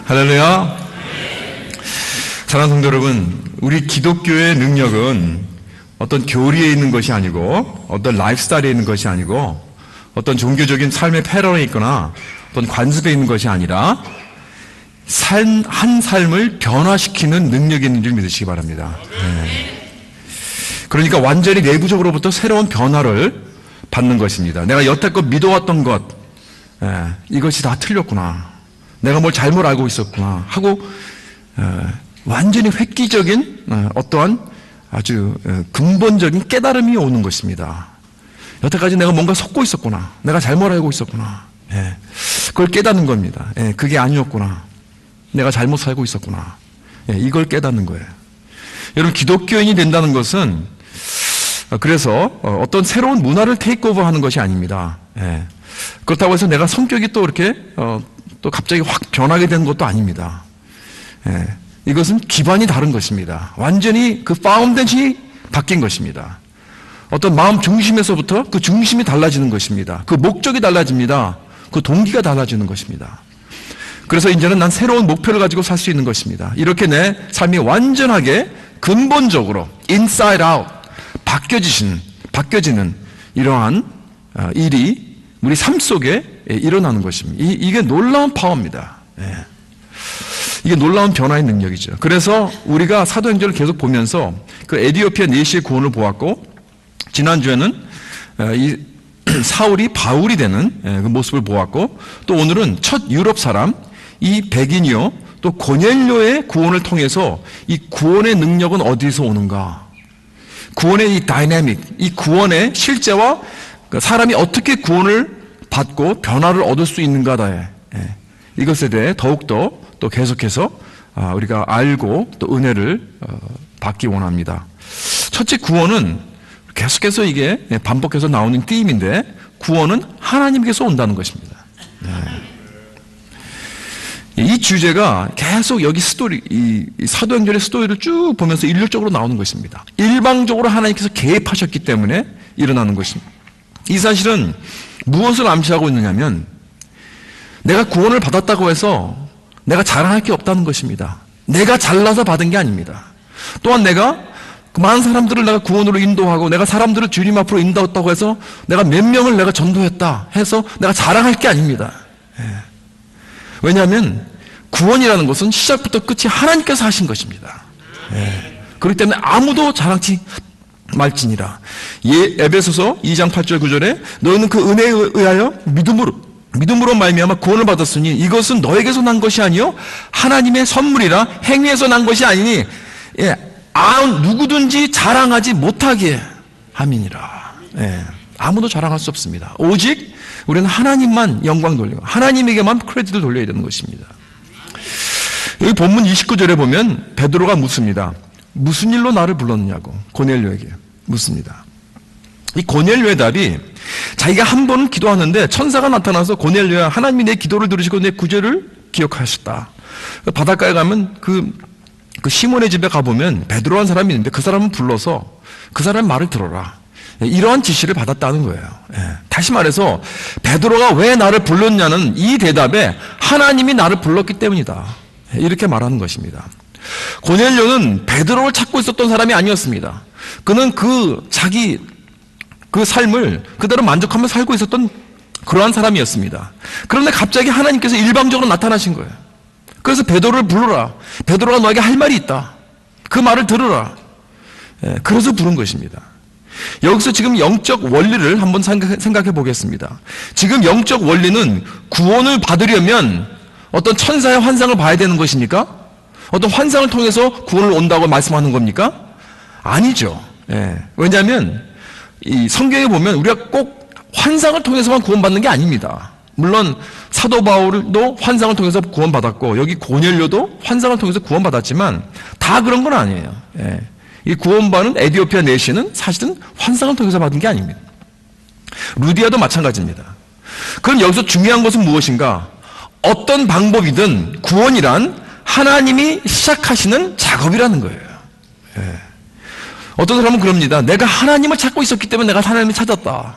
할렐루야. 사랑하는 성도 여러분, 우리 기독교의 능력은 어떤 교리에 있는 것이 아니고 어떤 라이프스타일에 있는 것이 아니고 어떤 종교적인 삶의 패러에 있거나 어떤 관습에 있는 것이 아니라 한 삶을 변화시키는 능력이 있는 줄 믿으시기 바랍니다. 그러니까 완전히 내부적으로부터 새로운 변화를 받는 것입니다. 내가 여태껏 믿어왔던 것, 이것이 다 틀렸구나, 내가 뭘 잘못 알고 있었구나 하고 완전히 획기적인 어떠한 아주 근본적인 깨달음이 오는 것입니다. 여태까지 내가 뭔가 속고 있었구나, 내가 잘못 알고 있었구나, 그걸 깨닫는 겁니다. 그게 아니었구나, 내가 잘못 살고 있었구나, 이걸 깨닫는 거예요. 여러분, 기독교인이 된다는 것은 그래서 어떤 새로운 문화를 테이크오버 하는 것이 아닙니다. 그렇다고 해서 내가 성격이 또 이렇게 또 갑자기 확 변하게 되는 것도 아닙니다. 이것은 기반이 다른 것입니다. 완전히 그 파운데이션이 바뀐 것입니다. 어떤 마음 중심에서부터 그 중심이 달라지는 것입니다. 그 목적이 달라집니다. 그 동기가 달라지는 것입니다. 그래서 이제는 난 새로운 목표를 가지고 살 수 있는 것입니다. 이렇게 내 삶이 완전하게 근본적으로 inside out 바뀌어지는 이러한 일이 우리 삶 속에 일어나는 것입니다. 이게 놀라운 파워입니다. 이게 놀라운 변화의 능력이죠. 그래서 우리가 사도행전을 계속 보면서 그 에디오피아 내시의 구원을 보았고, 지난주에는 이 사울이 바울이 되는 그 모습을 보았고, 또 오늘은 첫 유럽 사람 이 백인이요 또 고넬료의 구원을 통해서 이 구원의 능력은 어디서 오는가, 구원의 이 다이내믹, 이 구원의 실제와 사람이 어떻게 구원을 받고 변화를 얻을 수 있는가에, 이것에 대해 더욱더 또 계속해서 우리가 알고 또 은혜를 받기 원합니다. 첫째, 구원은 계속해서 이게 반복해서 나오는 띠임인데, 구원은 하나님께서 온다는 것입니다. 이 주제가 계속 여기 스토리, 이 사도행전의 스토리를 쭉 보면서 일률적으로 나오는 것입니다. 일방적으로 하나님께서 개입하셨기 때문에 일어나는 것입니다. 이 사실은 무엇을 암시하고 있느냐면, 내가 구원을 받았다고 해서 내가 자랑할 게 없다는 것입니다. 내가 잘나서 받은 게 아닙니다. 또한 내가 많은 사람들을 내가 구원으로 인도하고 내가 사람들을 주님 앞으로 인도했다고 해서 내가 몇 명을 내가 전도했다 해서 내가 자랑할 게 아닙니다. 왜냐하면 구원이라는 것은 시작부터 끝이 하나님께서 하신 것입니다. 그렇기 때문에 아무도 자랑치 말지니라. 에베소서 2장 8절 9절에 너희는 그 은혜에 의하여 믿음으로 말미암아 구원을 받았으니 이것은 너에게서 난 것이 아니요 하나님의 선물이라 행위에서 난 것이 아니니 누구든지 자랑하지 못하게 함이니라. 아무도 자랑할 수 없습니다. 오직 우리는 하나님만 영광 돌리고 하나님에게만 크레딧을 돌려야 되는 것입니다. 여기 본문 29절에 보면 베드로가 묻습니다. 무슨 일로 나를 불렀느냐고 고넬료에게 묻습니다. 이 고넬료의 답이, 자기가 한 번은 기도하는데 천사가 나타나서 고넬료야, 하나님이 내 기도를 들으시고 내 구제를 기억하셨다. 바닷가에 가면 그 시몬의 집에 가보면 베드로라는 사람이 있는데 그 사람은 불러서 그 사람의 말을 들어라, 이러한 지시를 받았다는 거예요. 다시 말해서 베드로가 왜 나를 불렀냐는 이 대답에 하나님이 나를 불렀기 때문이다, 이렇게 말하는 것입니다. 고넬료는 베드로를 찾고 있었던 사람이 아니었습니다. 그는 자기 삶을 그대로 만족하며 살고 있었던 그러한 사람이었습니다. 그런데 갑자기 하나님께서 일방적으로 나타나신 거예요. 그래서 베드로를 불러라, 베드로가 너에게 할 말이 있다, 그 말을 들으라. 그래서 부른 것입니다. 여기서 지금 영적 원리를 한번 생각해 보겠습니다. 지금 영적 원리는 구원을 받으려면 어떤 천사의 환상을 봐야 되는 것입니까? 어떤 환상을 통해서 구원을 온다고 말씀하는 겁니까? 아니죠. 왜냐하면 이 성경에 보면 우리가 꼭 환상을 통해서만 구원받는 게 아닙니다. 물론 사도 바울도 환상을 통해서 구원받았고 여기 고넬료도 환상을 통해서 구원받았지만 다 그런 건 아니에요. 이 구원받은 에디오피아 내시는 사실은 환상을 통해서 받은 게 아닙니다. 루디아도 마찬가지입니다. 그럼 여기서 중요한 것은 무엇인가? 어떤 방법이든 구원이란 하나님이 시작하시는 작업이라는 거예요. 어떤 사람은 그럽니다. 내가 하나님을 찾고 있었기 때문에 내가 하나님을 찾았다.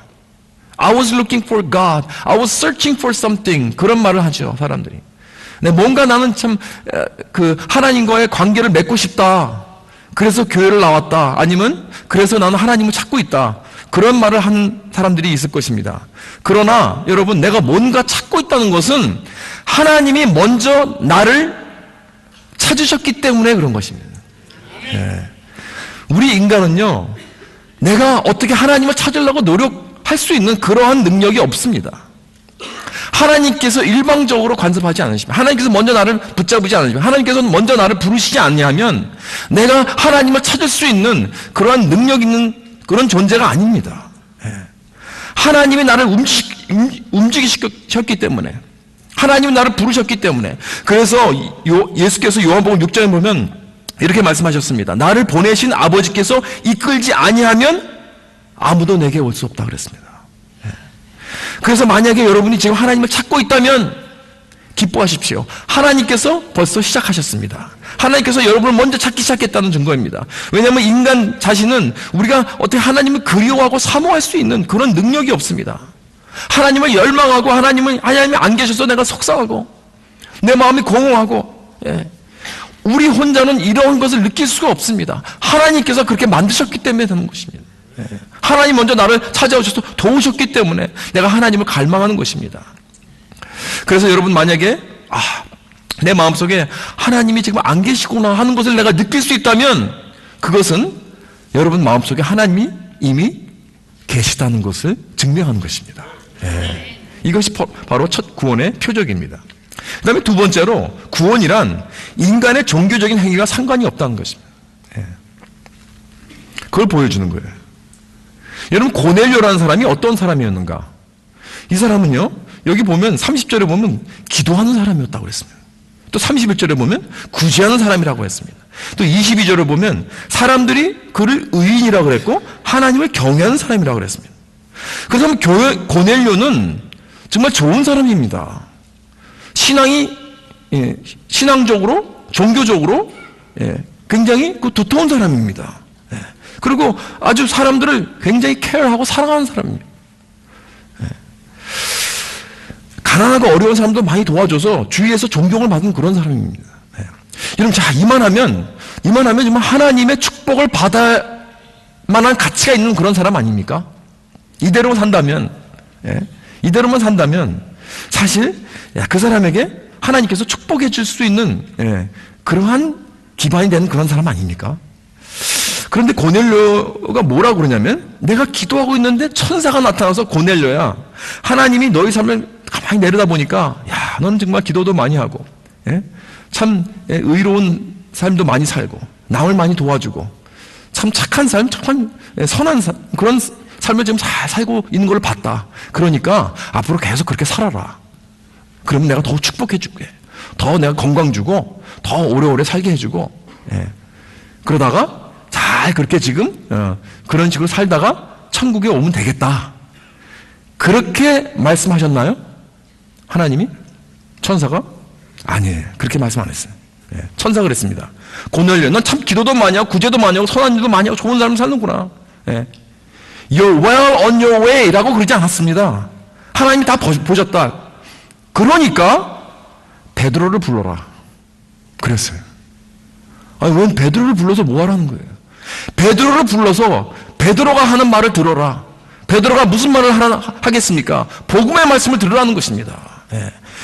I was looking for God. I was searching for something. 그런 말을 하죠, 사람들이. 뭔가 나는 참 하나님과의 관계를 맺고 싶다. 그래서 교회를 나왔다. 아니면 그래서 나는 하나님을 찾고 있다. 그런 말을 한 사람들이 있을 것입니다. 그러나 여러분, 내가 뭔가 찾고 있다는 것은 하나님이 먼저 나를 찾으셨기 때문에 그런 것입니다. 우리 인간은요, 내가 어떻게 하나님을 찾으려고 노력할 수 있는 그러한 능력이 없습니다. 하나님께서 일방적으로 간섭하지 않으시면, 하나님께서 먼저 나를 붙잡으지 않으시면, 하나님께서 먼저 나를 부르시지 않냐면 내가 하나님을 찾을 수 있는 그러한 능력 있는 그런 존재가 아닙니다. 하나님이 나를 움직이셨기 때문에, 하나님이 나를 부르셨기 때문에. 그래서 예수께서 요한복음 6장에 보면 이렇게 말씀하셨습니다. 나를 보내신 아버지께서 이끌지 아니하면 아무도 내게 올 수 없다 그랬습니다. 그래서 만약에 여러분이 지금 하나님을 찾고 있다면 기뻐하십시오. 하나님께서 벌써 시작하셨습니다. 하나님께서 여러분을 먼저 찾기 시작했다는 증거입니다. 왜냐하면 인간 자신은 우리가 어떻게 하나님을 그리워하고 사모할 수 있는 그런 능력이 없습니다. 하나님을 열망하고 하나님이 안 계셔서 내가 속상하고 내 마음이 공허하고, 우리 혼자는 이런 것을 느낄 수가 없습니다. 하나님께서 그렇게 만드셨기 때문에 되는 것입니다. 하나님 먼저 나를 찾아오셔서 도우셨기 때문에 내가 하나님을 갈망하는 것입니다. 그래서 여러분, 만약에 내 마음속에 하나님이 지금 안 계시구나 하는 것을 내가 느낄 수 있다면 그것은 여러분 마음속에 하나님이 이미 계시다는 것을 증명하는 것입니다. 이것이 바로 첫 구원의 표적입니다. 그 다음에 두 번째로, 구원이란 인간의 종교적인 행위가 상관이 없다는 것입니다. 그걸 보여주는 거예요. 여러분, 고넬료라는 사람이 어떤 사람이었는가? 이 사람은요, 여기 보면 30절에 보면 기도하는 사람이었다고 그랬습니다. 또 31절에 보면 구제하는 사람이라고 했습니다. 또 22절에 보면 사람들이 그를 의인이라고 그랬고 하나님을 경외하는 사람이라고 그랬습니다. 그래서 고넬료는 정말 좋은 사람입니다. 신앙적으로, 종교적으로 굉장히 두터운 사람입니다. 그리고 아주 사람들을 굉장히 케어하고 사랑하는 사람입니다. 가난하고 어려운 사람도 많이 도와줘서 주위에서 존경을 받은 그런 사람입니다. 여러분, 자, 이만하면 정말 하나님의 축복을 받을 만한 가치가 있는 그런 사람 아닙니까? 이대로만 산다면 사실 그 사람에게 하나님께서 축복해 줄 수 있는 그러한 기반이 되는 그런 사람 아닙니까? 그런데 고넬료가 뭐라고 그러냐면, 내가 기도하고 있는데 천사가 나타나서 고넬료야, 하나님이 너희 삶을 가만히 내려다보니까 너는 정말 기도도 많이 하고 참 의로운 삶도 많이 살고 남을 많이 도와주고 참 착한 삶, 참 선한 삶, 그런 삶을 지금 잘 살고 있는 걸 봤다. 그러니까 앞으로 계속 그렇게 살아라. 그러면 내가 더 축복해 줄게. 더 내가 건강 주고 더 오래오래 살게 해주고, 그러다가 잘 그렇게 지금 그런 식으로 살다가 천국에 오면 되겠다. 그렇게 말씀하셨나요? 하나님이? 천사가? 아니에요. 그렇게 말씀 안 했어요. 천사가 그랬습니다. 고넬료, 넌 참 기도도 많이 하고 구제도 많이 하고 선한 일도 많이 하고 좋은 삶을 사는구나. You're well on your way 라고 그러지 않았습니다. 하나님이 다 보셨다. 그러니까 베드로를 불러라 그랬어요. 왜 베드로를 불러서 뭐 하라는 거예요? 베드로를 불러서 베드로가 하는 말을 들어라. 베드로가 무슨 말을 하겠습니까? 복음의 말씀을 들으라는 것입니다.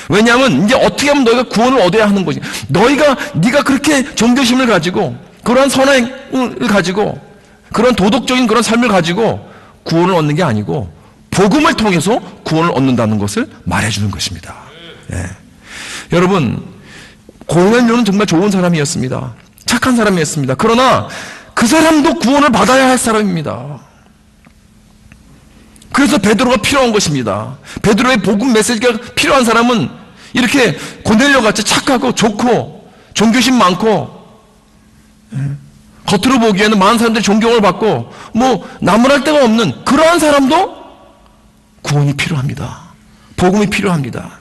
왜냐하면 이제 어떻게 하면 너희가 구원을 얻어야 하는 것이, 네가 그렇게 종교심을 가지고 그러한 선행을 가지고 그런 도덕적인 그런 삶을 가지고 구원을 얻는 게 아니고 복음을 통해서 구원을 얻는다는 것을 말해주는 것입니다. 여러분, 고넬료는 정말 좋은 사람이었습니다. 착한 사람이었습니다. 그러나 그 사람도 구원을 받아야 할 사람입니다. 그래서 베드로가 필요한 것입니다. 베드로의 복음 메시지가 필요한 사람은 이렇게 고넬료 같이 착하고 좋고 종교심 많고 겉으로 보기에는 많은 사람들이 존경을 받고 나무랄 데가 없는 그러한 사람도 구원이 필요합니다. 복음이 필요합니다.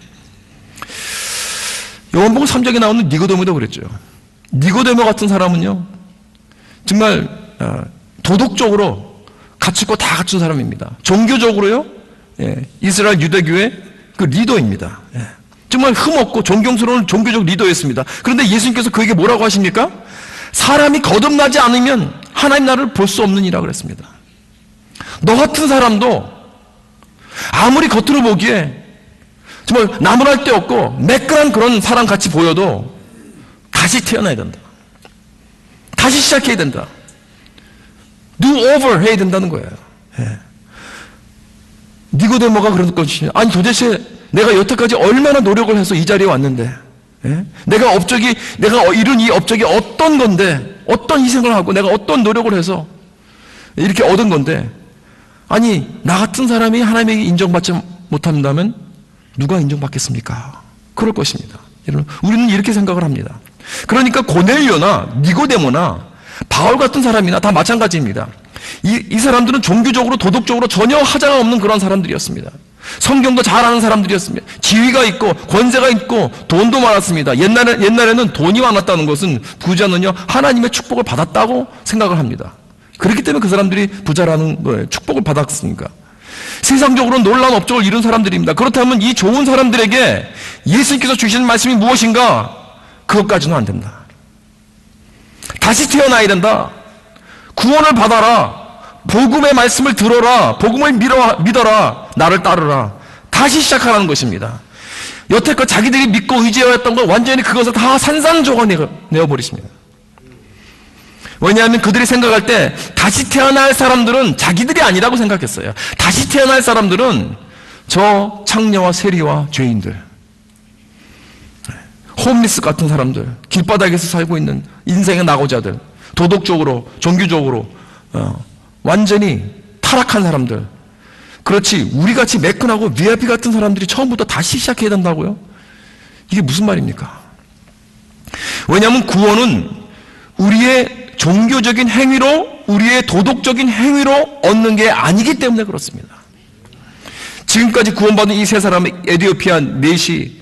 요한복음 3장에 나오는 니고데모도 그랬죠. 니고데모 같은 사람은요, 정말 도덕적으로 갖추고 다 갖춘 사람입니다. 종교적으로요, 이스라엘 유대교의 그 리더입니다. 정말 흠없고 존경스러운 종교적 리더였습니다. 그런데 예수님께서 그에게 뭐라고 하십니까? 사람이 거듭나지 않으면 하나님 나라를 볼 수 없느니라 그랬습니다. 너 같은 사람도 아무리 겉으로 보기에 정말 나무랄 데 없고 매끈한 그런 사람 같이 보여도 다시 태어나야 된다. 다시 시작해야 된다. do over 해야 된다는 거예요. 예. 니고데모가 그런 것이, 아니 도대체 내가 여태까지 얼마나 노력을 해서 이 자리에 왔는데, 예? 내가 이룬 이 업적이 어떤 건데, 어떤 희생을 하고 내가 어떤 노력을 해서 이렇게 얻은 건데, 아니 나 같은 사람이 하나님에게 인정받지 못한다면 누가 인정받겠습니까? 그럴 것입니다. 여러분, 우리는 이렇게 생각을 합니다. 그러니까 고넬료나 니고데모나 바울 같은 사람이나 다 마찬가지입니다. 이 사람들은 종교적으로 도덕적으로 전혀 하자가 없는 그런 사람들이었습니다. 성경도 잘 아는 사람들이었습니다. 지위가 있고 권세가 있고 돈도 많았습니다. 옛날에는 돈이 많았다는 것은 부자는요 하나님의 축복을 받았다고 생각을 합니다. 그렇기 때문에 그 사람들이 부자라는 거예요. 축복을 받았으니까. 세상적으로 놀라운 업적을 이룬 사람들입니다. 그렇다면 이 좋은 사람들에게 예수님께서 주시는 말씀이 무엇인가? 그것까지는 안 된다. 다시 태어나야 된다. 구원을 받아라. 복음의 말씀을 들어라. 복음을 믿어라. 나를 따르라. 다시 시작하라는 것입니다. 여태껏 자기들이 믿고 의지해왔던 걸 완전히 그것을 다 산산조각 내어버리십니다. 왜냐하면 그들이 생각할 때 다시 태어날 사람들은 자기들이 아니라고 생각했어요. 다시 태어날 사람들은 저 창녀와 세리와 죄인들, 홈리스 같은 사람들, 길바닥에서 살고 있는 인생의 낙오자들, 도덕적으로 종교적으로 완전히 타락한 사람들, 그렇지 우리같이 매끈하고 VIP 같은 사람들이 처음부터 다시 시작해야 된다고요? 이게 무슨 말입니까? 왜냐하면 구원은 우리의 종교적인 행위로, 우리의 도덕적인 행위로 얻는 게 아니기 때문에 그렇습니다. 지금까지 구원받은 이 세 사람의 에디오피아 넷이,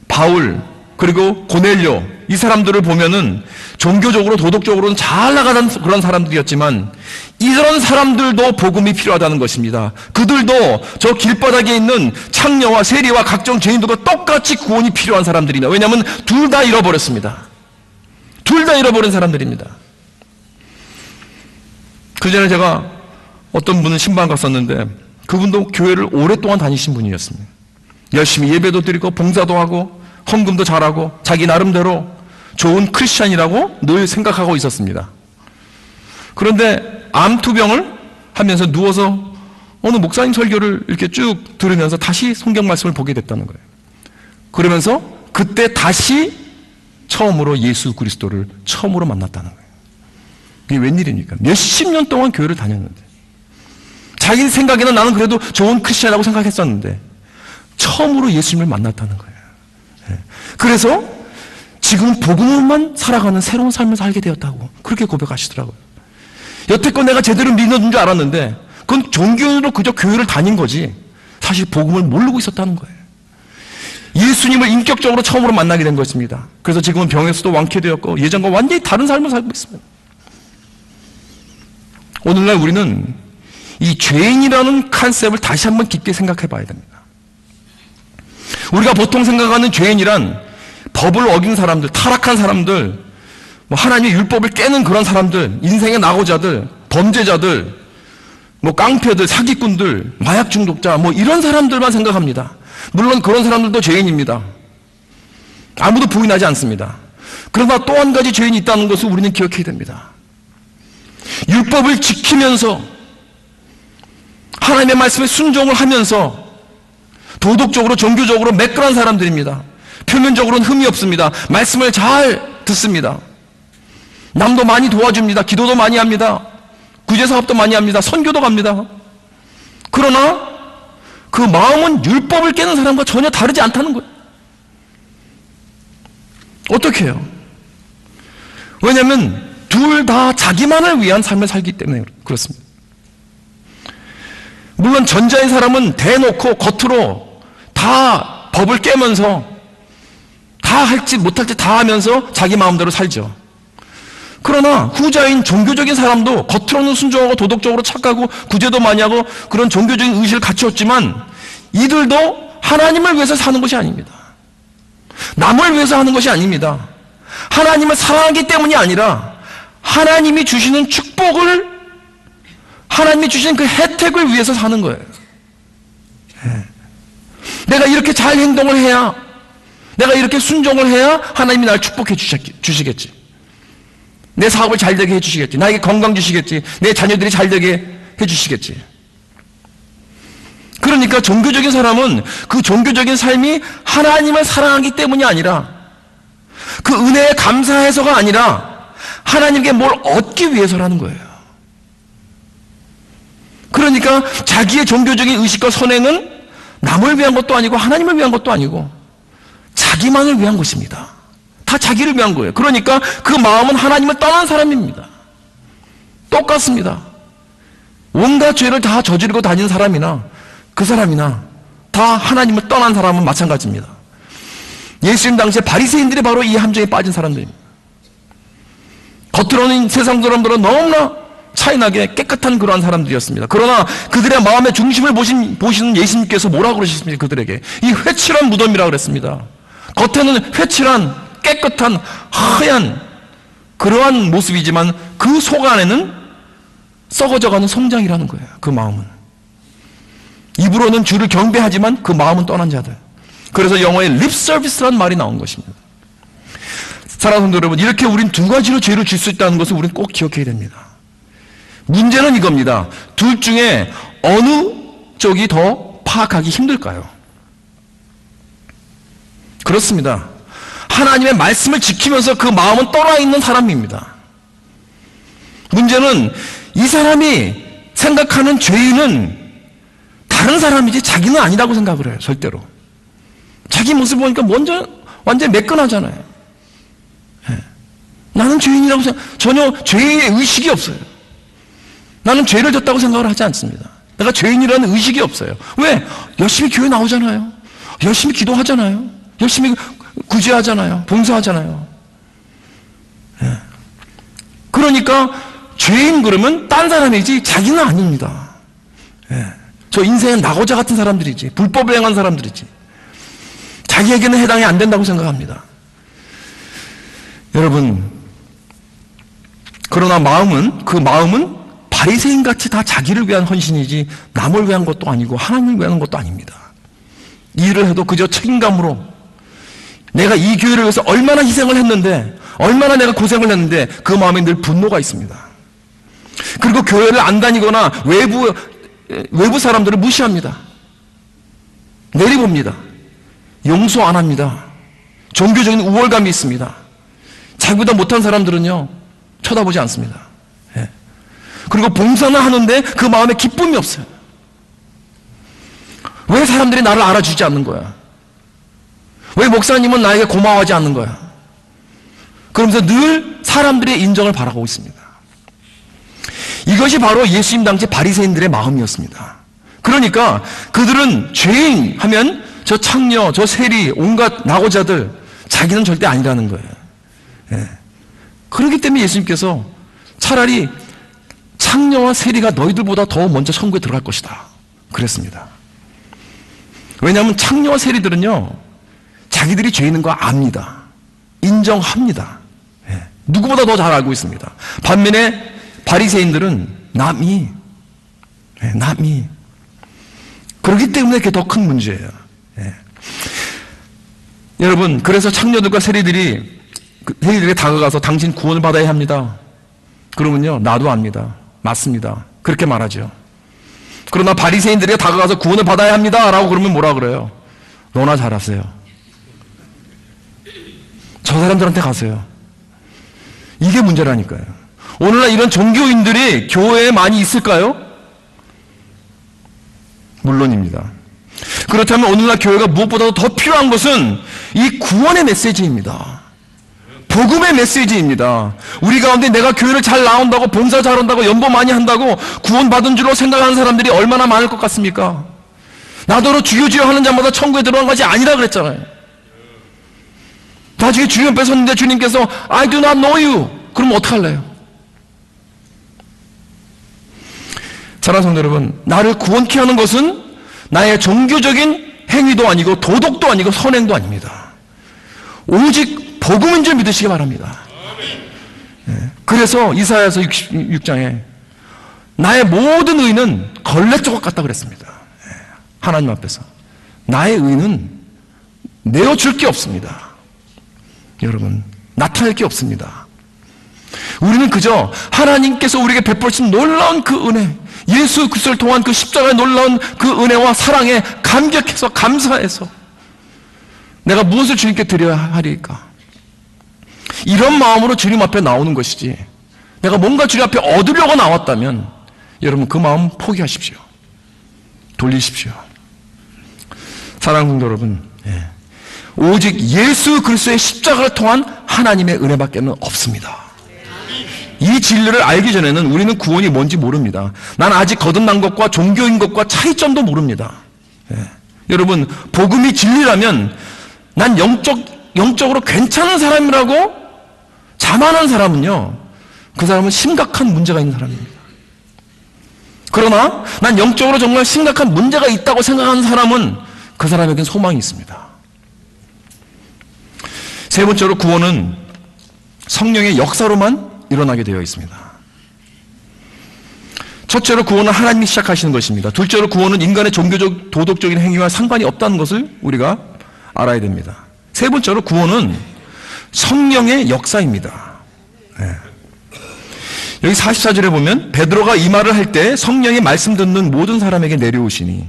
바울, 그리고 고넬료, 이 사람들을 보면은 종교적으로 도덕적으로는 잘 나가는 그런 사람들이었지만 이런 사람들도 복음이 필요하다는 것입니다. 그들도 저 길바닥에 있는 창녀와 세리와 각종 죄인들과 똑같이 구원이 필요한 사람들이다. 왜냐하면 둘 다 잃어버렸습니다. 둘 다 잃어버린 사람들입니다. 그 전에 제가 어떤 분은 신방 갔었는데 그분도 교회를 오랫동안 다니신 분이었습니다. 열심히 예배도 드리고 봉사도 하고 헌금도 잘하고 자기 나름대로 좋은 크리스찬이라고 늘 생각하고 있었습니다. 그런데 암투병을 하면서 누워서 어느 목사님 설교를 이렇게 쭉 들으면서 다시 성경 말씀을 보게 됐다는 거예요. 그러면서 그때 다시 처음으로 예수 그리스도를 처음으로 만났다는 거예요. 이게 웬일입니까? 몇십 년 동안 교회를 다녔는데 자기 생각에는 나는 그래도 좋은 크리스찬이라고 생각했었는데 처음으로 예수님을 만났다는 거예요. 그래서 지금 복음으로만 살아가는 새로운 삶을 살게 되었다고 그렇게 고백하시더라고요. 여태껏 내가 제대로 믿는 줄 알았는데 그건 종교로 그저 교회를 다닌 거지 사실 복음을 모르고 있었다는 거예요. 예수님을 인격적으로 처음으로 만나게 된 것입니다. 그래서 지금은 병에서도 완쾌되었고 예전과 완전히 다른 삶을 살고 있습니다. 오늘날 우리는 이 죄인이라는 컨셉을 다시 한번 깊게 생각해 봐야 됩니다. 우리가 보통 생각하는 죄인이란 법을 어긴 사람들, 타락한 사람들, 하나님의 율법을 깨는 그런 사람들, 인생의 낙오자들, 범죄자들, 깡패들, 사기꾼들, 마약 중독자, 이런 사람들만 생각합니다. 물론 그런 사람들도 죄인입니다. 아무도 부인하지 않습니다. 그러나 또 한 가지 죄인이 있다는 것을 우리는 기억해야 됩니다. 율법을 지키면서 하나님의 말씀에 순종을 하면서 도덕적으로 종교적으로 매끈한 사람들입니다. 표면적으로는 흠이 없습니다. 말씀을 잘 듣습니다. 남도 많이 도와줍니다. 기도도 많이 합니다. 구제사업도 많이 합니다. 선교도 갑니다. 그러나 그 마음은 율법을 깨는 사람과 전혀 다르지 않다는 거예요. 어떻게 해요? 왜냐하면 둘 다 자기만을 위한 삶을 살기 때문에 그렇습니다. 물론 전자인 사람은 대놓고 겉으로 다 법을 깨면서 다 할지 못할지 다 하면서 자기 마음대로 살죠. 그러나 후자인 종교적인 사람도 겉으로는 순종하고 도덕적으로 착하고 구제도 많이 하고 그런 종교적인 의식을 갖추었지만 이들도 하나님을 위해서 사는 것이 아닙니다. 남을 위해서 하는 것이 아닙니다. 하나님을 사랑하기 때문이 아니라 하나님이 주시는 축복을, 하나님이 주시는 그 혜택을 위해서 사는 거예요. 내가 이렇게 잘 행동을 해야, 내가 이렇게 순종을 해야 하나님이 날 축복해 주시겠지. 내 사업을 잘 되게 해주시겠지. 나에게 건강 주시겠지. 내 자녀들이 잘 되게 해주시겠지. 그러니까 종교적인 사람은 그 종교적인 삶이 하나님을 사랑하기 때문이 아니라, 그 은혜에 감사해서가 아니라 하나님께 뭘 얻기 위해서라는 거예요. 그러니까 자기의 종교적인 의식과 선행은 남을 위한 것도 아니고 하나님을 위한 것도 아니고 자기만을 위한 것입니다. 다 자기를 위한 거예요. 그러니까 그 마음은 하나님을 떠난 사람입니다. 똑같습니다. 온갖 죄를 다 저지르고 다니는 사람이나 그 사람이나 다 하나님을 떠난 사람은 마찬가지입니다. 예수님 당시에 바리새인들이 바로 이 함정에 빠진 사람들입니다. 겉으로는 세상 사람들은 너무나 차이나게 깨끗한 그러한 사람들이었습니다. 그러나 그들의 마음의 중심을 보시는 예수님께서 뭐라고 그러셨습니까? 그들에게 이 회칠한 무덤이라고 그랬습니다. 겉에는 회칠한 깨끗한 하얀 그러한 모습이지만 그 속 안에는 썩어져가는 송장이라는 거예요. 그 마음은 입으로는 주를 경배하지만 그 마음은 떠난 자들. 그래서 영어에 립 서비스라는 말이 나온 것입니다. 사랑하는 성도 여러분, 이렇게 우린 두 가지로 죄를 질 수 있다는 것을 우리는 꼭 기억해야 됩니다. 문제는 이겁니다. 둘 중에 어느 쪽이 더 파악하기 힘들까요? 그렇습니다. 하나님의 말씀을 지키면서 그 마음은 떠나 있는 사람입니다. 문제는 이 사람이 생각하는 죄인은 다른 사람이지 자기는 아니라고 생각을 해요. 절대로. 자기 모습 보니까 완전 매끈하잖아요. 나는 죄인이라고 전혀 죄인의 의식이 없어요. 나는 죄를 졌다고 생각을 하지 않습니다. 내가 죄인이라는 의식이 없어요. 왜? 열심히 교회 나오잖아요. 열심히 기도하잖아요. 열심히 구제하잖아요. 봉사하잖아요. 그러니까 죄인 그러면 딴 사람이지 자기는 아닙니다. 저 인생은 낙오자 같은 사람들이지, 불법을 행한 사람들이지, 자기에게는 해당이 안 된다고 생각합니다. 여러분, 그러나 그 마음은 바리새인같이 다 자기를 위한 헌신이지 남을 위한 것도 아니고 하나님을 위한 것도 아닙니다. 이 일을 해도 그저 책임감으로 내가 이 교회를 위해서 얼마나 희생을 했는데, 얼마나 내가 고생을 했는데 그 마음에 늘 분노가 있습니다. 그리고 교회를 안 다니거나 외부 사람들을 무시합니다. 내리봅니다. 용서 안 합니다. 종교적인 우월감이 있습니다. 자기보다 못한 사람들은요 쳐다보지 않습니다. 그리고 봉사는 하는데 그 마음에 기쁨이 없어요. 왜 사람들이 나를 알아주지 않는 거야? 왜 목사님은 나에게 고마워하지 않는 거야? 그러면서 늘 사람들의 인정을 바라고 있습니다. 이것이 바로 예수님 당시 바리새인들의 마음이었습니다. 그러니까 그들은 죄인 하면 저 창녀, 저 세리, 온갖 낙오자들, 자기는 절대 아니라는 거예요. 그렇기 때문에 예수님께서 차라리 창녀와 세리가 너희들보다 더 먼저 천국에 들어갈 것이다 그랬습니다. 왜냐하면 창녀와 세리들은요 자기들이 죄인인 거 압니다. 인정합니다. 누구보다 더 잘 알고 있습니다. 반면에 바리새인들은 남이 그렇기 때문에 그게 더 큰 문제예요. 여러분, 그래서 창녀들과 세리들에게 다가가서 당신 구원을 받아야 합니다. 그러면요 나도 압니다. 맞습니다. 그렇게 말하죠. 그러나 바리새인들에게 다가가서 구원을 받아야 합니다 라고 그러면 뭐라 그래요? 너나 잘하세요. 저 사람들한테 가세요. 이게 문제라니까요. 오늘날 이런 종교인들이 교회에 많이 있을까요? 물론입니다. 그렇다면 오늘날 교회가 무엇보다도 더 필요한 것은 이 구원의 메시지입니다. 복음의 메시지입니다. 우리 가운데 내가 교회를 잘 나온다고, 봉사 잘한다고, 연보 많이 한다고 구원받은 줄로 생각하는 사람들이 얼마나 많을 것 같습니까? 나더러 주여 주여 하는 자마다 천국에 들어간 것이 아니라 그랬잖아요. 나중에 주님 앞에 섰는데 주님께서 I do not know you. 그럼 어떡할래요? 사랑하는 성도 여러분, 나를 구원케 하는 것은 나의 종교적인 행위도 아니고 도덕도 아니고 선행도 아닙니다. 오직 복음인 줄 믿으시기 바랍니다. 그래서 이사야서 66장에 나의 모든 의는 걸레조각 같다 그랬습니다. 하나님 앞에서 나의 의는 내어줄 게 없습니다. 여러분, 나타낼 게 없습니다. 우리는 그저 하나님께서 우리에게 베푸신 놀라운 그 은혜, 예수 그리스도를 통한 그 십자가의 놀라운 그 은혜와 사랑에 감격해서 감사해서 내가 무엇을 주님께 드려야 하리까? 이런 마음으로 주님 앞에 나오는 것이지, 내가 뭔가 주님 앞에 얻으려고 나왔다면 여러분 그 마음 포기하십시오. 돌리십시오. 사랑하는 성도 여러분, 오직 예수 그리스도의 십자가를 통한 하나님의 은혜밖에는 없습니다. 이 진리를 알기 전에는 우리는 구원이 뭔지 모릅니다. 난 아직 거듭난 것과 종교인 것과 차이점도 모릅니다. 여러분, 복음이 진리라면 난 영적으로 괜찮은 사람이라고 자만한 사람은요, 그 사람은 심각한 문제가 있는 사람입니다. 그러나 난 영적으로 정말 심각한 문제가 있다고 생각하는 사람은 그 사람에겐 소망이 있습니다. 세 번째로 구원은 성령의 역사로만 일어나게 되어 있습니다. 첫째로 구원은 하나님이 시작하시는 것입니다. 둘째로 구원은 인간의 종교적, 도덕적인 행위와 상관이 없다는 것을 우리가 알아야 됩니다. 세 번째로 구원은 성령의 역사입니다. 여기 44절에 보면 베드로가 이 말을 할 때 성령의 말씀 듣는 모든 사람에게 내려오시니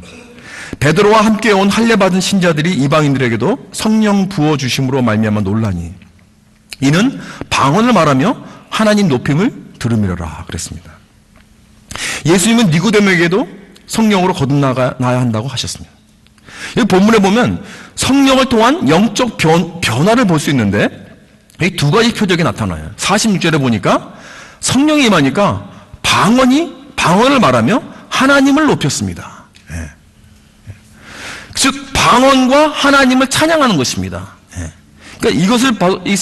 베드로와 함께 온 할례받은 신자들이 이방인들에게도 성령 부어주심으로 말미암아 놀라니 이는 방언을 말하며 하나님 높임을 들음이로라 그랬습니다. 예수님은 니고데모에게도 성령으로 거듭나야 한다고 하셨습니다. 이 본문에 보면 성령을 통한 영적 변화를 볼 수 있는데 이 두 가지 표적이 나타나요. 46절에 보니까 성령이 임하니까 방언을 말하며 하나님을 높였습니다. 즉 방언과 하나님을 찬양하는 것입니다. 그러니까 이것을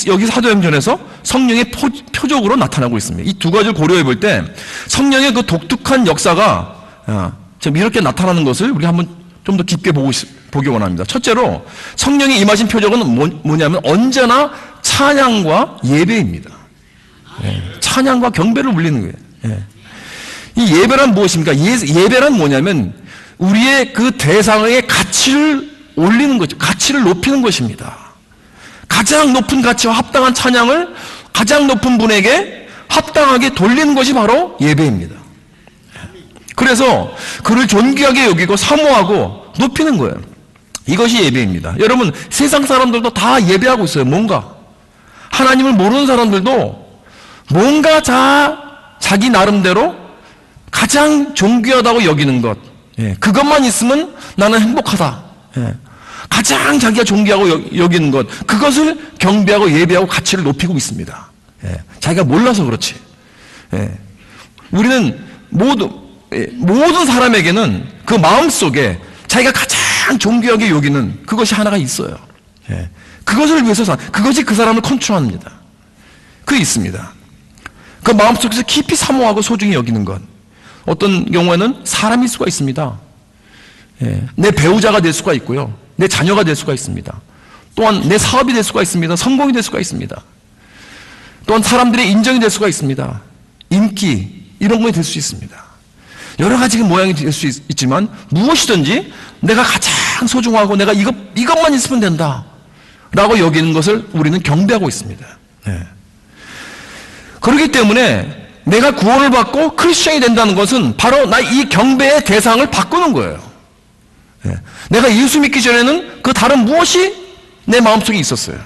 여기 사도행전에서 성령의 표적으로 나타나고 있습니다. 이 두 가지를 고려해 볼 때 성령의 그 독특한 역사가 지금 이렇게 나타나는 것을 우리 한번 좀 더 깊게 보기 원합니다. 첫째로 성령이 임하신 표적은 뭐냐면 언제나 찬양과 예배입니다. 찬양과 경배를 울리는 거예요. 이 예배란 무엇입니까? 예배란 뭐냐면 우리의 그 대상의 가치를 올리는 거죠. 가치를 높이는 것입니다. 가장 높은 가치와 합당한 찬양을 가장 높은 분에게 합당하게 돌리는 것이 바로 예배입니다. 그래서 그를 존귀하게 여기고 사모하고 높이는 거예요. 이것이 예배입니다. 여러분, 세상 사람들도 다 예배하고 있어요. 뭔가 하나님을 모르는 사람들도 뭔가 자기 나름대로 가장 존귀하다고 여기는 것, 그것만 있으면 나는 행복하다. 가장 자기가 존귀하고 여기는 것, 그것을 경배하고 예배하고 가치를 높이고 있습니다. 자기가 몰라서 그렇지. 우리는 모든 사람에게는 그 마음속에 자기가 가장 존귀하게 여기는 그것이 하나가 있어요. 그것을 위해서 그것이 그 사람을 컨트롤합니다. 그게 있습니다. 그 마음속에서 깊이 사모하고 소중히 여기는 것, 어떤 경우에는 사람일 수가 있습니다. 내 배우자가 될 수가 있고요, 내 자녀가 될 수가 있습니다. 또한 내 사업이 될 수가 있습니다. 성공이 될 수가 있습니다. 또한 사람들의 인정이 될 수가 있습니다. 인기, 이런 것이 될 수 있습니다. 여러 가지 모양이 될 수 있지만 무엇이든지 내가 가장 소중하고 내가 이것만 있으면 된다 라고 여기는 것을 우리는 경배하고 있습니다. 그렇기 때문에 내가 구원을 받고 크리스천이 된다는 것은 바로 나 이 경배의 대상을 바꾸는 거예요. 내가 예수 믿기 전에는 그 다른 무엇이 내 마음속에 있었어요.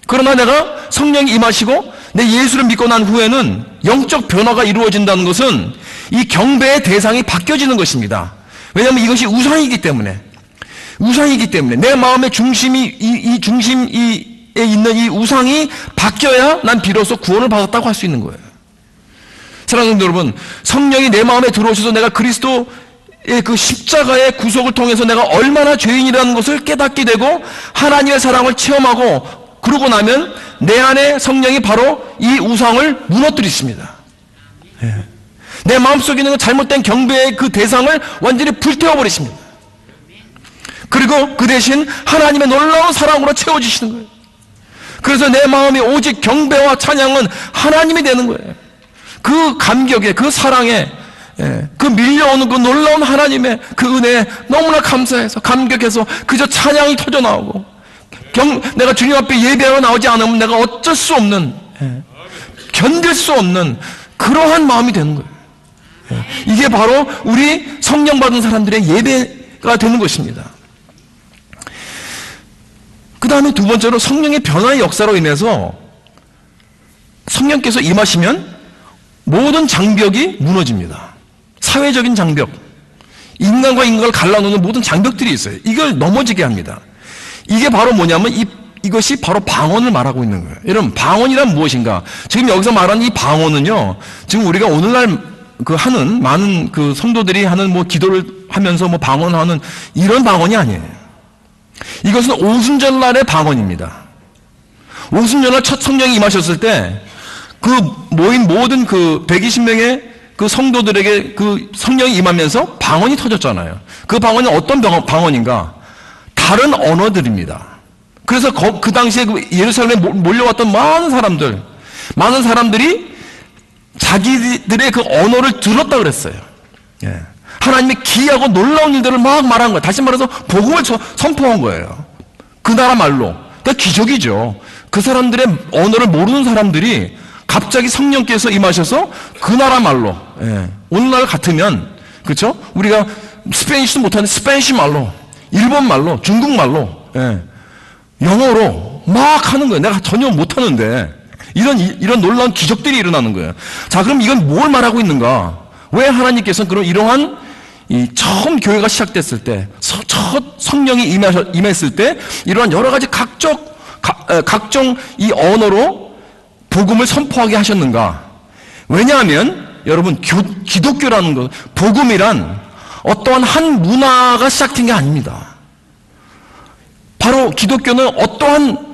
그러나 내가 성령이 임하시고 내 예수를 믿고 난 후에는 영적 변화가 이루어진다는 것은 이 경배의 대상이 바뀌어지는 것입니다. 왜냐하면 이것이 우상이기 때문에 내 마음의 중심에 있는 이 우상이 바뀌어야 난 비로소 구원을 받았다고 할 수 있는 거예요. 사랑하는 여러분, 성령이 내 마음에 들어오셔서 내가 그리스도의 그 십자가의 구속을 통해서 내가 얼마나 죄인이라는 것을 깨닫게 되고 하나님의 사랑을 체험하고 그러고 나면 내 안에 성령이 바로 이 우상을 무너뜨리십니다. 내 마음속에 있는 잘못된 경배의 그 대상을 완전히 불태워버리십니다. 그리고 그 대신 하나님의 놀라운 사랑으로 채워주시는 거예요. 그래서 내 마음이 오직 경배와 찬양은 하나님이 되는 거예요. 그 감격에, 그 사랑에, 그 밀려오는 그 놀라운 하나님의 그 은혜에 너무나 감사해서, 감격해서 그저 찬양이 터져 나오고, 내가 주님 앞에 예배하러 나오지 않으면 내가 어쩔 수 없는, 견딜 수 없는 그러한 마음이 되는 거예요. 이게 바로 우리 성령 받은 사람들의 예배가 되는 것입니다. 그 다음에 두 번째로 성령의 변화의 역사로 인해서 성령께서 임하시면 모든 장벽이 무너집니다. 사회적인 장벽, 인간과 인간을 갈라놓는 모든 장벽들이 있어요. 이걸 넘어지게 합니다. 이게 바로 뭐냐면 이것이 바로 방언을 말하고 있는 거예요. 여러분, 방언이란 무엇인가? 지금 여기서 말하는 이 방언은요, 지금 우리가 오늘날 하는 많은 성도들이 하는 기도를 하면서 방언하는 이런 방언이 아니에요. 이것은 오순절날의 방언입니다. 오순절날 첫 성령이 임하셨을 때 모인 모든 120명의 성도들에게 성령이 임하면서 방언이 터졌잖아요. 그 방언이 어떤 방언인가? 다른 언어들입니다. 그래서 그 당시에 예루살렘에 몰려왔던 많은 사람들이 자기들의 그 언어를 들었다 그랬어요. 하나님의 기이하고 놀라운 일들을 막 말한 거예요. 다시 말해서 복음을 선포한 거예요. 그 나라 말로. 그러니까 기적이죠. 그 사람들의 언어를 모르는 사람들이 갑자기 성령께서 임하셔서 그 나라 말로, 오늘날 같으면, 그렇죠? 우리가 스페니쉬도 못하는 스페니쉬 말로, 일본 말로, 중국 말로, 영어로 막 하는 거예요. 내가 전혀 못하는데 이런 놀라운 기적들이 일어나는 거예요. 자, 그럼 이건 뭘 말하고 있는가? 왜 하나님께서는 이러한 처음 교회가 시작됐을 때, 첫 성령이 임했을 때 이러한 여러 가지 각종 이 언어로 복음을 선포하게 하셨는가? 왜냐하면 여러분, 기독교라는 것, 복음이란 어떠한 한 문화가 시작된 게 아닙니다. 바로 기독교는 어떠한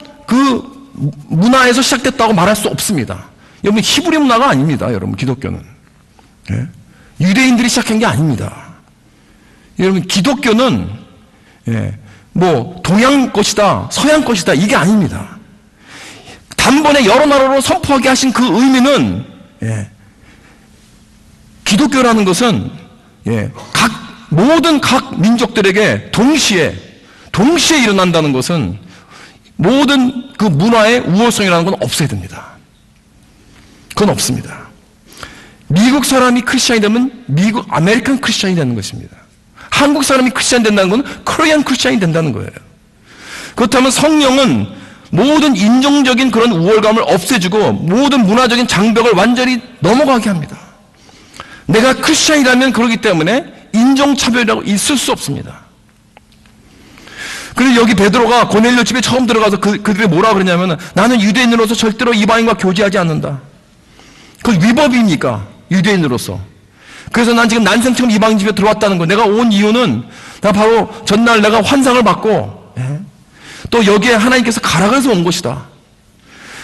문화에서 시작됐다고 말할 수 없습니다. 여러분, 히브리 문화가 아닙니다. 여러분, 기독교는 유대인들이 시작한 게 아닙니다. 여러분, 기독교는 동양 것이다, 서양 것이다, 이게 아닙니다. 단번에 여러 나라로 선포하게 하신 그 의미는, 기독교라는 것은 모든 각 민족들에게 동시에 일어난다는 것은 모든 그 문화의 우월성이라는 건 없어야 됩니다. 그건 없습니다. 미국 사람이 크리스찬이 되면 아메리칸 크리스찬이 되는 것입니다. 한국 사람이 크리스찬이 된다는 건 코리안 크리스찬이 된다는 거예요. 그렇다면 성령은 모든 인종적인 그런 우월감을 없애주고 모든 문화적인 장벽을 완전히 넘어가게 합니다. 내가 크리스찬이라면 그렇기 때문에 인종차별이라고 있을 수 없습니다. 그래서 여기 베드로가 고넬료 집에 처음 들어가서 그들이 뭐라 그러냐면, 나는 유대인으로서 절대로 이방인과 교제하지 않는다. 그건 위법입니까? 유대인으로서. 그래서 난 지금 난생처럼 이방인 집에 들어왔다는 거. 내가 온 이유는 나 바로 전날 내가 환상을 받고 또 여기에 하나님께서 가라 그래서 온 것이다.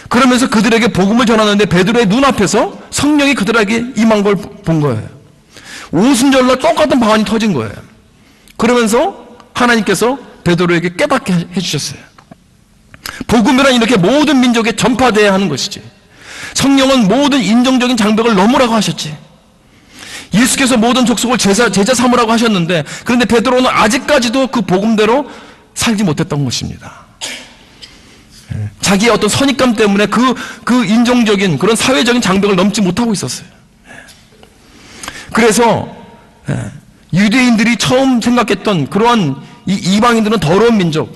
그러면서 그들에게 복음을 전하는데 베드로의 눈앞에서 성령이 그들에게 임한 걸 본 거예요. 오순절날 똑같은 방언이 터진 거예요. 그러면서 하나님께서 베드로에게 깨닫게 해주셨어요. 복음이란 이렇게 모든 민족에 전파되어야 하는 것이지. 성령은 모든 인종적인 장벽을 넘으라고 하셨지. 예수께서 모든 족속을 제자 삼으라고 하셨는데, 그런데 베드로는 아직까지도 그 복음대로 살지 못했던 것입니다. 자기의 어떤 선입감 때문에 그 인종적인 그런 사회적인 장벽을 넘지 못하고 있었어요. 그래서 유대인들이 처음 생각했던 그러한 이방인들은 더러운 민족,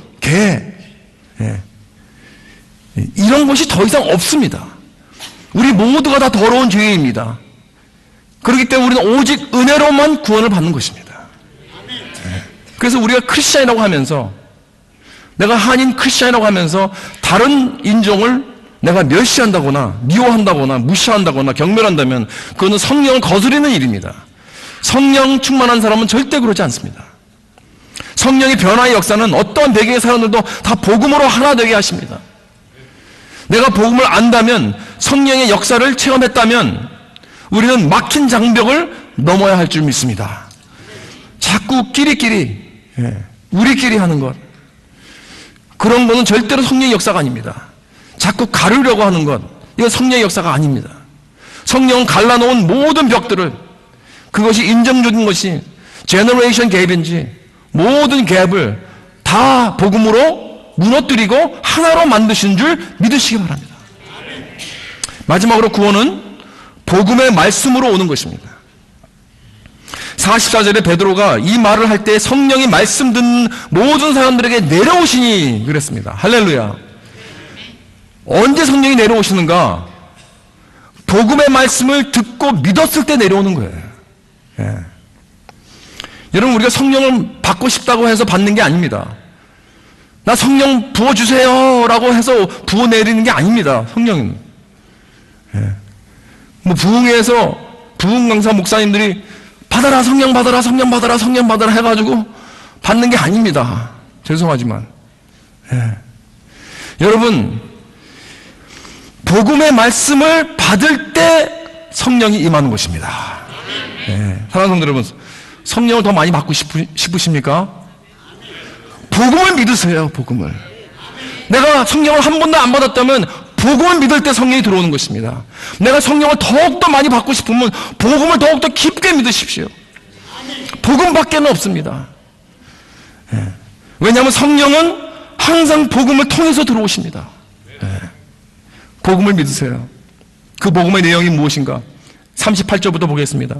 이런 것이 더 이상 없습니다. 우리 모두가 다 더러운 죄인입니다. 그렇기 때문에 우리는 오직 은혜로만 구원을 받는 것입니다. 그래서 우리가 크리스찬이라고 하면서, 내가 한인 크리스찬이라고 하면서 다른 인종을 내가 멸시한다거나 미워한다거나 무시한다거나 경멸한다면 그거는 성령을 거스르는 일입니다. 성령 충만한 사람은 절대 그러지 않습니다. 성령의 변화의 역사는 어떠한 배경의 사람들도 다 복음으로 하나 되게 하십니다. 내가 복음을 안다면, 성령의 역사를 체험했다면 우리는 막힌 장벽을 넘어야 할 줄 믿습니다. 자꾸 끼리끼리 우리끼리 하는 것, 그런 거는 절대로 성령의 역사가 아닙니다. 자꾸 가르려고 하는 것, 이건 성령의 역사가 아닙니다. 성령은 갈라놓은 모든 벽들을, 그것이 인정적인 것이 제너레이션 갭인지 모든 갭을 다 복음으로 무너뜨리고 하나로 만드신 줄 믿으시기 바랍니다. 마지막으로 구원은 복음의 말씀으로 오는 것입니다. 44절에 베드로가 이 말을 할 때 성령이 말씀 듣는 모든 사람들에게 내려오시니 그랬습니다. 할렐루야. 언제 성령이 내려오시는가? 복음의 말씀을 듣고 믿었을 때 내려오는 거예요. 예. 여러분, 우리가 성령을 받고 싶다고 해서 받는 게 아닙니다. 나 성령 부어주세요 라고 해서 부어 내리는 게 아닙니다. 성령은. 예. 뭐 부흥회에서 부흥 강사 목사님들이 받아라, 성령 받아라, 성령 받아라, 성령 받아라 해가지고 받는 게 아닙니다. 죄송하지만. 예. 여러분, 복음의 말씀을 받을 때 성령이 임하는 것입니다. 예. 사랑하는 성도 여러분, 성령을 더 많이 받고 싶으십니까? 복음을 믿으세요. 복음을. 내가 성령을 한 번도 안 받았다면 복음을 믿을 때 성령이 들어오는 것입니다. 내가 성령을 더욱더 많이 받고 싶으면 복음을 더욱더 깊게 믿으십시오. 복음밖에는 없습니다. 예. 왜냐하면 성령은 항상 복음을 통해서 들어오십니다. 예. 복음을 믿으세요. 그 복음의 내용이 무엇인가? 38절부터 보겠습니다.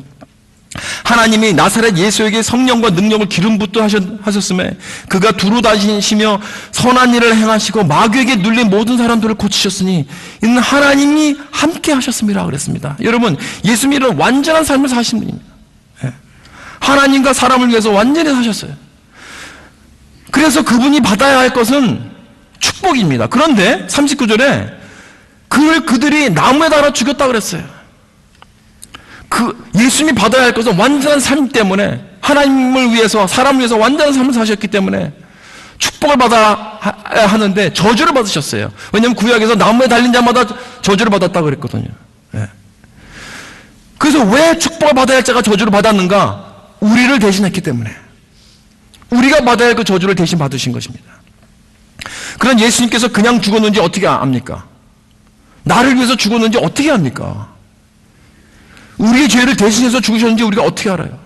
하나님이 나사렛 예수에게 성령과 능력을 기름 붓도 하셨음에 그가 두루 다니시며 선한 일을 행하시고 마귀에게 눌린 모든 사람들을 고치셨으니 이는 하나님이 함께 하셨음이라 그랬습니다. 여러분, 예수님은 완전한 삶을 사신 분입니다. 하나님과 사람을 위해서 완전히 사셨어요. 그래서 그분이 받아야 할 것은 축복입니다. 그런데 39절에 그들이 나무에 달아 죽였다 그랬어요. 예수님이 받아야 할 것은 완전한 삶 때문에, 하나님을 위해서, 사람을 위해서 완전한 삶을 사셨기 때문에 축복을 받아야 하는데 저주를 받으셨어요. 왜냐하면 구약에서 나무에 달린 자마다 저주를 받았다고 그랬거든요. 네. 그래서 왜 축복을 받아야 할 자가 저주를 받았는가? 우리를 대신했기 때문에. 우리가 받아야 할 그 저주를 대신 받으신 것입니다. 그런 예수님께서 그냥 죽었는지 어떻게 압니까? 나를 위해서 죽었는지 어떻게 압니까? 우리의 죄를 대신해서 죽으셨는지 우리가 어떻게 알아요?